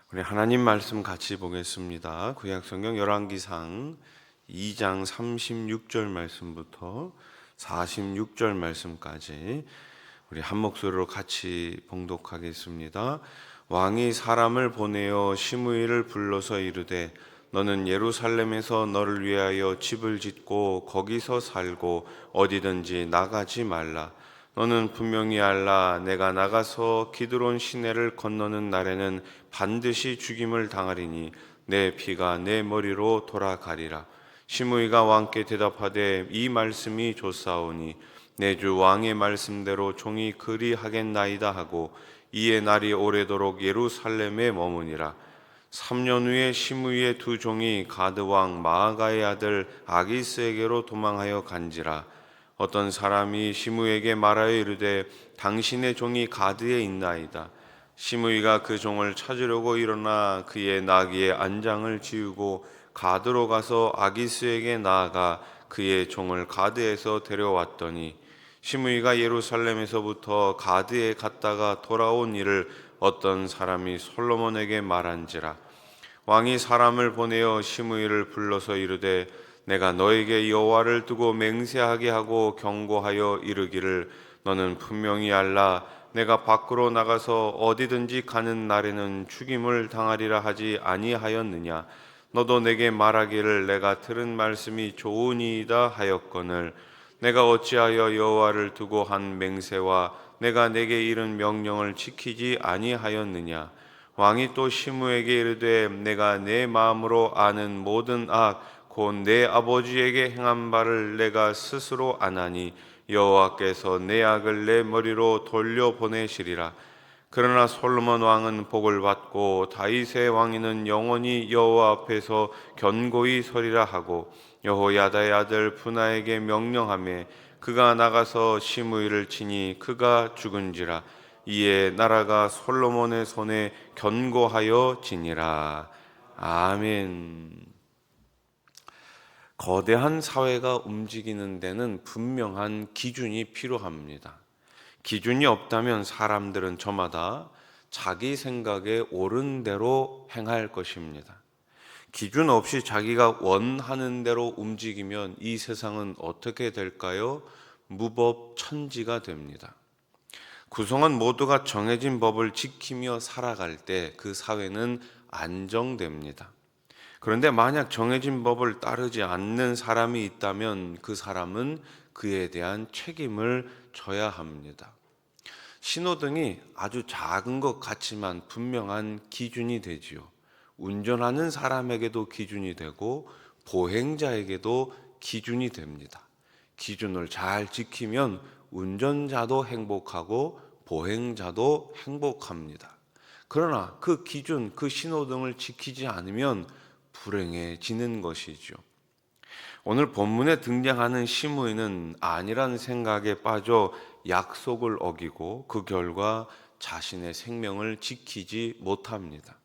우리 하나님 말씀 같이 보겠습니다. 구약성경 열왕기상 2장 36절 말씀부터 46절 말씀까지 우리 한 목소리로 같이 봉독하겠습니다. 왕이 사람을 보내어 시므이를 불러서 이르되 너는 예루살렘에서 너를 위하여 집을 짓고 거기서 살고 어디든지 나가지 말라. 너는 분명히 알라. 내가 나가서 기드론 시내를 건너는 날에는 반드시 죽임을 당하리니 내 피가 내 머리로 돌아가리라. 시므이가 왕께 대답하되 이 말씀이 좋사오니 내 주 왕의 말씀대로 종이 그리하겠나이다 하고 이에 날이 오래도록 예루살렘에 머무니라. 3년 후에 시므이의 두 종이 가드 왕 마아가의 아들 아기스에게로 도망하여 간지라. 어떤 사람이 시므이에게 말하여 이르되 당신의 종이 가드에 있나이다. 시므이가 그 종을 찾으려고 일어나 그의 나귀의 안장을 지우고 가드로 가서 아기스에게 나아가 그의 종을 가드에서 데려왔더니 시므이가 예루살렘에서부터 가드에 갔다가 돌아온 일을 어떤 사람이 솔로몬에게 말한지라. 왕이 사람을 보내어 시므이를 불러서 이르되 내가 너에게 여호와를 두고 맹세하게 하고 경고하여 이르기를 너는 분명히 알라. 내가 밖으로 나가서 어디든지 가는 날에는 죽임을 당하리라 하지 아니하였느냐. 너도 내게 말하기를 내가 들은 말씀이 좋으니이다 하였거늘 내가 어찌하여 여호와를 두고 한 맹세와 내가 내게 이른 명령을 지키지 아니하였느냐. 왕이 또 시므에게 이르되 내가 내 마음으로 아는 모든 악 곧 내 아버지에게 행한 바를 내가 스스로 아나니 여호와께서 내 악을 내 머리로 돌려보내시리라. 그러나 솔로몬 왕은 복을 받고 다윗의 왕위는 영원히 여호와 앞에서 견고히 서리라 하고 여호야다의 아들 분하에게 명령하매 그가 나가서 시므이를 치니 그가 죽은지라. 이에 나라가 솔로몬의 손에 견고하여 지니라. 아멘. 거대한 사회가 움직이는 데는 분명한 기준이 필요합니다. 기준이 없다면 사람들은 저마다 자기 생각에 옳은 대로 행할 것입니다. 기준 없이 자기가 원하는 대로 움직이면 이 세상은 어떻게 될까요? 무법천지가 됩니다. 구성원 모두가 정해진 법을 지키며 살아갈 때 그 사회는 안정됩니다. 그런데 만약 정해진 법을 따르지 않는 사람이 있다면 그 사람은 그에 대한 책임을 져야 합니다. 신호등이 아주 작은 것 같지만 분명한 기준이 되지요. 운전하는 사람에게도 기준이 되고 보행자에게도 기준이 됩니다. 기준을 잘 지키면 운전자도 행복하고 보행자도 행복합니다. 그러나 그 기준, 그 신호등을 지키지 않으면 불행해지는 것이죠. 오늘 본문에 등장하는 시므이는 아니란 생각에 빠져 약속을 어기고 그 결과 자신의 생명을 지키지 못합니다.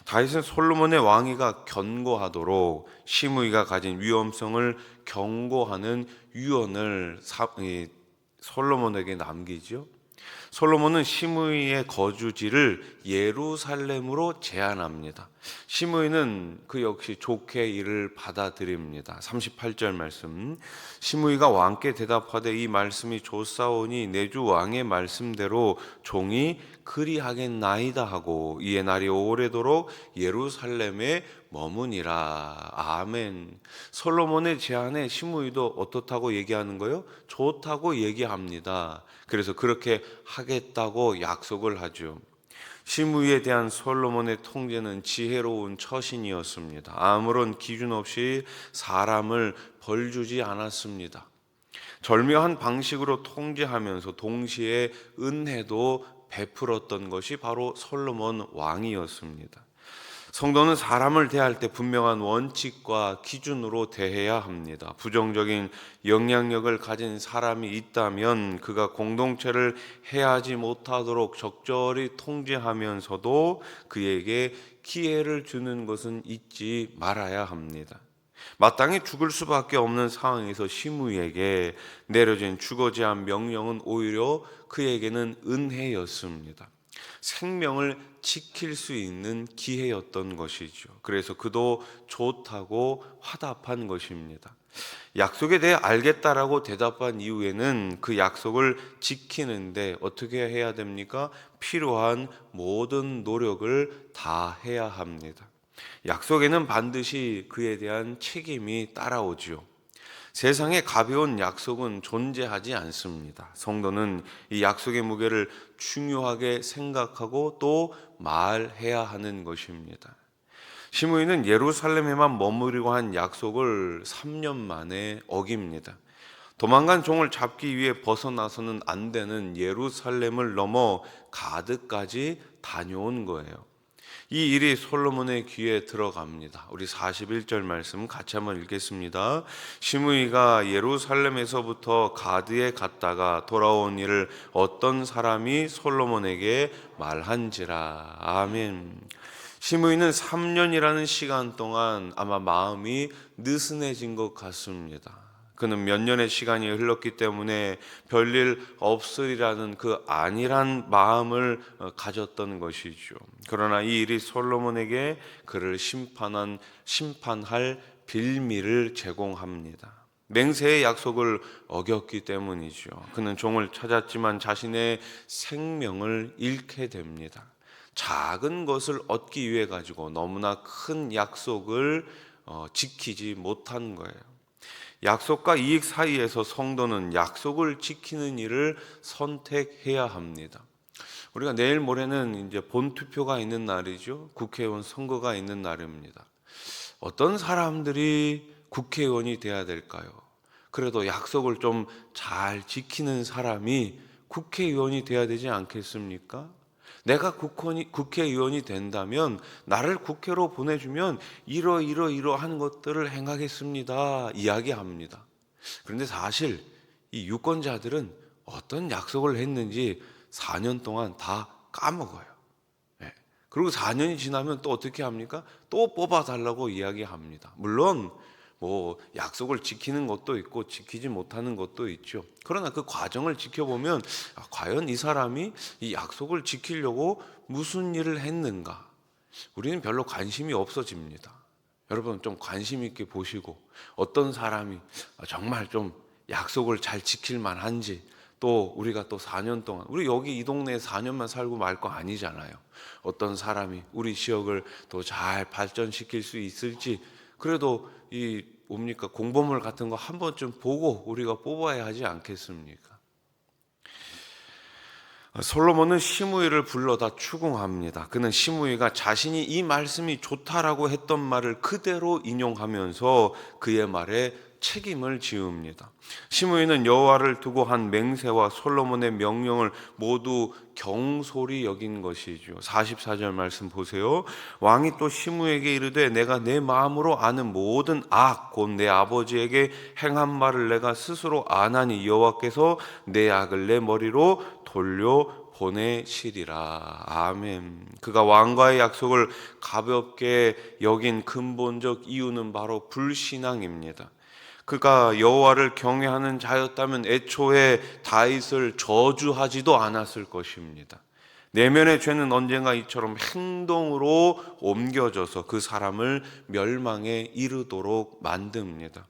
다윗은 솔로몬의 왕위가 견고하도록 시므이가 가진 위험성을 경고하는 유언을 솔로몬에게 남기죠. 솔로몬은 시므이의 거주지를 예루살렘으로 제안합니다. 시므이는 그 역시 좋게 이를 받아들입니다. 38절 말씀. 시므이가 왕께 대답하되 이 말씀이 좋사오니 내 주 왕의 말씀대로 종이 그리하겠나이다 하고 이에 날이 오래도록 예루살렘에 머무니라. 아멘. 솔로몬의 제안에 시므이도 어떻다고 얘기하는 거예요? 좋다고 얘기합니다. 그래서 그렇게 하겠다고 약속을 하죠. 시므이에 대한 솔로몬의 통제는 지혜로운 처신이었습니다. 아무런 기준 없이 사람을 벌주지 않았습니다. 절묘한 방식으로 통제하면서 동시에 은혜도 베풀었던 것이 바로 솔로몬 왕이었습니다. 성도는 사람을 대할 때 분명한 원칙과 기준으로 대해야 합니다. 부정적인 영향력을 가진 사람이 있다면 그가 공동체를 해하지 못하도록 적절히 통제하면서도 그에게 기회를 주는 것은 잊지 말아야 합니다. 마땅히 죽을 수밖에 없는 상황에서 시므이에게 내려진 주거제한 명령은 오히려 그에게는 은혜였습니다. 생명을 지킬 수 있는 기회였던 것이죠. 그래서 그도 좋다고 화답한 것입니다. 약속에 대해 알겠다라고 대답한 이후에는 그 약속을 지키는데 어떻게 해야 됩니까? 필요한 모든 노력을 다 해야 합니다. 약속에는 반드시 그에 대한 책임이 따라오지요. 세상에 가벼운 약속은 존재하지 않습니다. 성도는 이 약속의 무게를 중요하게 생각하고 또 말해야 하는 것입니다. 시므이는 예루살렘에만 머무르고 한 약속을 3년 만에 어깁니다. 도망간 종을 잡기 위해 벗어나서는 안 되는 예루살렘을 넘어 가드까지 다녀온 거예요. 이 일이 솔로몬의 귀에 들어갑니다. 우리 41절 말씀 같이 한번 읽겠습니다. 시므이가 예루살렘에서부터 가드에 갔다가 돌아온 일을 어떤 사람이 솔로몬에게 말한지라. 아멘. 시므이는 3년이라는 시간 동안 아마 마음이 느슨해진 것 같습니다. 그는 몇 년의 시간이 흘렀기 때문에 별일 없으리라는 그 안일한 마음을 가졌던 것이죠. 그러나 이 일이 솔로몬에게 그를 심판할 빌미를 제공합니다. 맹세의 약속을 어겼기 때문이죠. 그는 종을 찾았지만 자신의 생명을 잃게 됩니다. 작은 것을 얻기 위해 가지고 너무나 큰 약속을 지키지 못한 거예요. 약속과 이익 사이에서 성도는 약속을 지키는 일을 선택해야 합니다. 우리가 내일 모레는 이제 본투표가 있는 날이죠. 국회의원 선거가 있는 날입니다. 어떤 사람들이 국회의원이 돼야 될까요? 그래도 약속을 좀 잘 지키는 사람이 국회의원이 돼야 되지 않겠습니까? 내가 국회의원이 된다면 나를 국회로 보내주면 이러한 것들을 행하겠습니다. 이야기합니다. 그런데 사실 이 유권자들은 어떤 약속을 했는지 4년 동안 다 까먹어요. 그리고 4년이 지나면 또 어떻게 합니까? 또 뽑아달라고 이야기합니다. 물론 뭐 약속을 지키는 것도 있고 지키지 못하는 것도 있죠. 그러나 그 과정을 지켜보면 과연 이 사람이 이 약속을 지키려고 무슨 일을 했는가? 우리는 별로 관심이 없어집니다. 여러분 좀 관심 있게 보시고 어떤 사람이 정말 좀 약속을 잘 지킬 만한지, 또 우리가 또 4년 동안 우리 여기 이 동네에 4년만 살고 말 거 아니잖아요. 어떤 사람이 우리 지역을 더 잘 발전시킬 수 있을지, 그래도 이 뭡니까 공보물 같은 거 한 번쯤 보고 우리가 뽑아야 하지 않겠습니까? 솔로몬은 시므이를 불러다 추궁합니다. 그는 시므이가 자신이 이 말씀이 좋다라고 했던 말을 그대로 인용하면서 그의 말에 책임을 지웁니다. 시므이는 여호와를 두고 한 맹세와 솔로몬의 명령을 모두 경솔히 여긴 것이죠. 44절 말씀 보세요. 왕이 또 시므이에게 이르되 내가 내 마음으로 아는 모든 악 곧 내 아버지에게 행한 말을 내가 스스로 아나니 여호와께서 내 악을 내 머리로 돌려 보내시리라. 아멘. 그가 왕과의 약속을 가볍게 여긴 근본적 이유는 바로 불신앙입니다. 그가 여호와를 경외하는 자였다면 애초에 다윗을 저주하지도 않았을 것입니다. 내면의 죄는 언젠가 이처럼 행동으로 옮겨져서 그 사람을 멸망에 이르도록 만듭니다.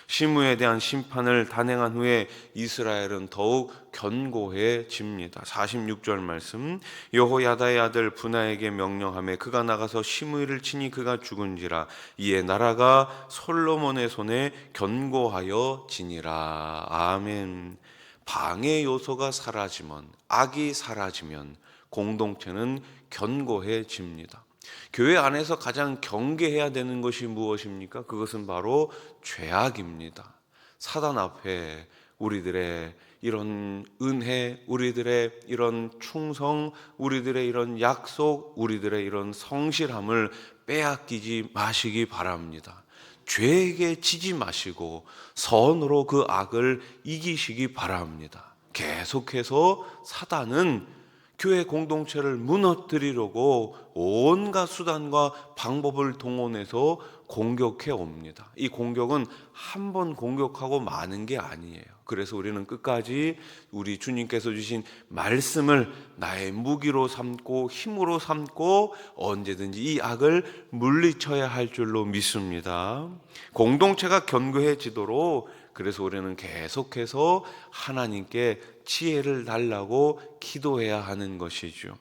시므에 대한 심판을 단행한 후에 이스라엘은 더욱 견고해집니다. 46절 말씀, 여호야다의 아들 분하에게 명령하며 그가 나가서 시므이를 치니 그가 죽은지라. 이에 나라가 솔로몬의 손에 견고하여 지니라. 아멘. 방해 요소가 사라지면, 악이 사라지면 공동체는 견고해집니다. 교회 안에서 가장 경계해야 되는 것이 무엇입니까? 그것은 바로 죄악입니다. 사단 앞에 우리들의 이런 은혜, 우리들의 이런 충성, 우리들의 이런 약속, 우리들의 이런 성실함을 빼앗기지 마시기 바랍니다. 죄에게 지지 마시고 선으로 그 악을 이기시기 바랍니다. 계속해서 사단은 교회 공동체를 무너뜨리려고 온갖 수단과 방법을 동원해서 공격해 옵니다. 이 공격은 한 번 공격하고 마는 게 아니에요. 그래서 우리는 끝까지 우리 주님께서 주신 말씀을 나의 무기로 삼고 힘으로 삼고 언제든지 이 악을 물리쳐야 할 줄로 믿습니다. 공동체가 견고해지도록 그래서 우리는 계속해서 하나님께 지혜를 달라고 기도해야 하는 것이죠.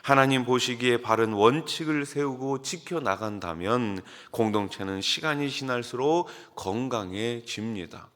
하나님 보시기에 바른 원칙을 세우고 지켜나간다면 공동체는 시간이 지날수록 건강해집니다.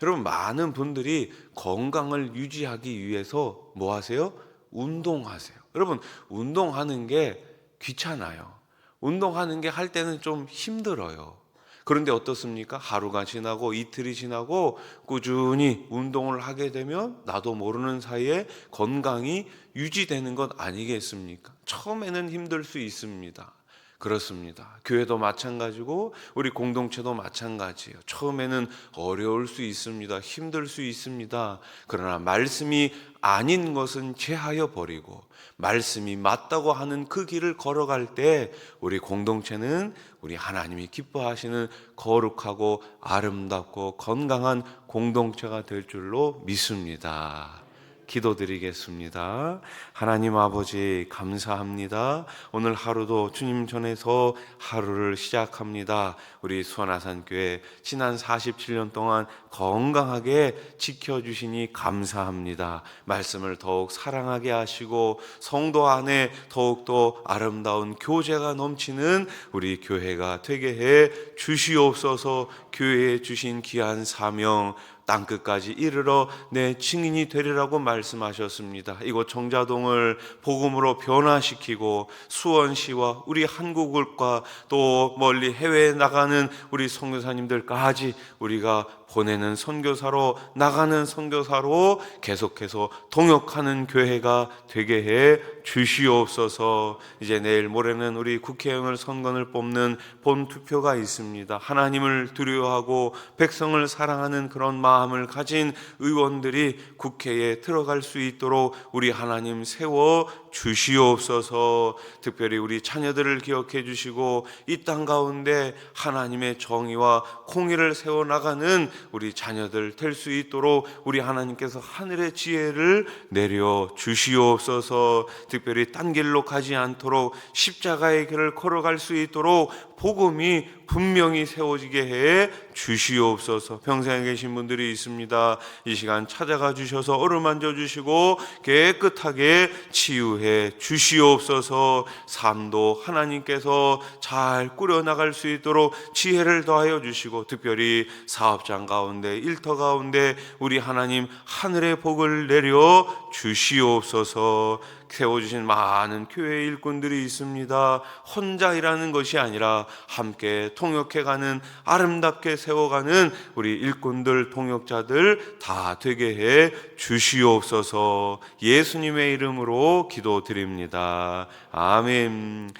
여러분, 많은 분들이 건강을 유지하기 위해서 뭐 하세요? 운동하세요. 여러분, 운동하는 게 귀찮아요. 운동하는 게 할 때는 좀 힘들어요. 그런데 어떻습니까? 하루가 지나고 이틀이 지나고 꾸준히 운동을 하게 되면 나도 모르는 사이에 건강이 유지되는 것 아니겠습니까? 처음에는 힘들 수 있습니다. 그렇습니다. 교회도 마찬가지고 우리 공동체도 마찬가지예요. 처음에는 어려울 수 있습니다. 힘들 수 있습니다. 그러나 말씀이 아닌 것은 제하여 버리고 말씀이 맞다고 하는 그 길을 걸어갈 때 우리 공동체는 우리 하나님이 기뻐하시는 거룩하고 아름답고 건강한 공동체가 될 줄로 믿습니다. 기도드리겠습니다. 하나님 아버지 감사합니다. 오늘 하루도 주님 전에서 하루를 시작합니다. 우리 수원아산교회 지난 47년 동안 건강하게 지켜주시니 감사합니다. 말씀을 더욱 사랑하게 하시고 성도 안에 더욱더 아름다운 교제가 넘치는 우리 교회가 되게 해 주시옵소서. 교회에 주신 귀한 사명 땅끝까지 이르러 내 증인이 되리라고 말씀하셨습니다. 이곳 정자동을 복음으로 변화시키고 수원시와 우리 한국과 또 멀리 해외에 나가는 우리 선교사님들까지 우리가 보내는 선교사로 나가는 선교사로 계속해서 동역하는 교회가 되게 해 주시옵소서. 이제 내일 모레는 우리 국회의원을 선거를 뽑는 본투표가 있습니다. 하나님을 두려워하고 백성을 사랑하는 그런 마음을 가진 의원들이 국회에 들어갈 수 있도록 우리 하나님 세워 주시옵소서. 특별히 우리 자녀들을 기억해 주시고 이 땅 가운데 하나님의 정의와 공의를 세워나가는 우리 자녀들 될 수 있도록 우리 하나님께서 하늘의 지혜를 내려 주시옵소서. 특별히 딴 길로 가지 않도록 십자가의 길을 걸어갈 수 있도록 복음이 분명히 세워지게 해 주시옵소서. 평생에 계신 분들이 있습니다. 이 시간 찾아가 주셔서 어루만져 주시고 깨끗하게 치유해 주시옵소서. 삶도 하나님께서 잘 꾸려나갈 수 있도록 지혜를 더하여 주시고 특별히 사업장 가운데 일터 가운데 우리 하나님 하늘의 복을 내려 주시옵소서. 세워주신 많은 교회 일꾼들이 있습니다. 혼자 일하는 것이 아니라 함께 통역해가는 아름답게 세워가는 우리 일꾼들 통역자들 다 되게 해 주시옵소서. 예수님의 이름으로 기도드립니다. 아멘.